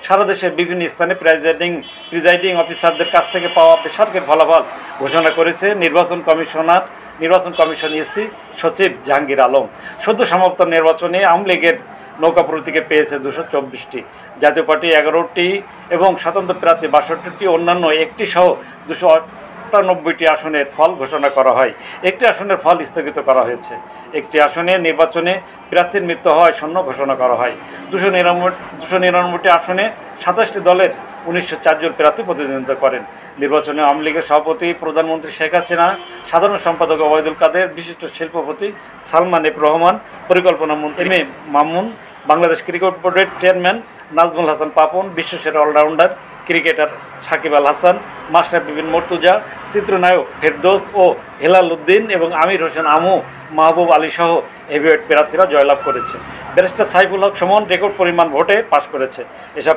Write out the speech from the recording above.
সারা দেশের বিভিন্ন স্থানে প্রিজাইডিং অফিসারদের কাছ থেকে পাওয়া বেসরকারি ফলাফল ঘোষণা করেছে নির্বাচন কমিশন এসি সচিব জাহাঙ্গীর আলম। সদ্য সমাপ্ত নির্বাচনে আওয়ামী লীগের নৌকা প্রতীকে পেয়েছে 224টি, জাতীয় পার্টি 11টি এবং স্বতন্ত্র প্রার্থী 62টি, অন্যান্য একটি সহ 298টি আসনের ফল ঘোষণা করা হয়। একটি আসনের ফল স্থগিত করা হয়েছে। একটি আসনে নির্বাচনে প্রার্থীর মৃত্যু হওয়ায় শূন্য ঘোষণা করা হয়। 299টি আসনে 27টি দলের 1904 জন প্রার্থী প্রতিদ্বন্দ্বিতা করেন। নির্বাচনে আওয়ামী লীগের সভাপতি প্রধানমন্ত্রী শেখ হাসিনা, সাধারণ সম্পাদক ওবায়দুল কাদের, বিশিষ্ট শিল্পপতি সালমান এফ রহমান, পরিকল্পনা মন্ত্রী মামুন, বাংলাদেশ ক্রিকেট বোর্ডের চেয়ারম্যান নাজমুল হাসান পাপন, বিশ্বসেরা অলরাউন্ডার ক্রিকেটার সাকিব আল হাসান, মাশরাফি বিন মুর্তজা, চিত্রনায়ক ফেরদৌস ও হেলাল উদ্দিন এবং আমির হোসেন আমু, মাহবুব আলী সহ হেভিওয়েট প্রার্থীরা জয়লাভ করেছে। ব্যারিস্টার সাইফুল হক সুমন রেকর্ড পরিমাণ ভোটে পাশ করেছে। এসব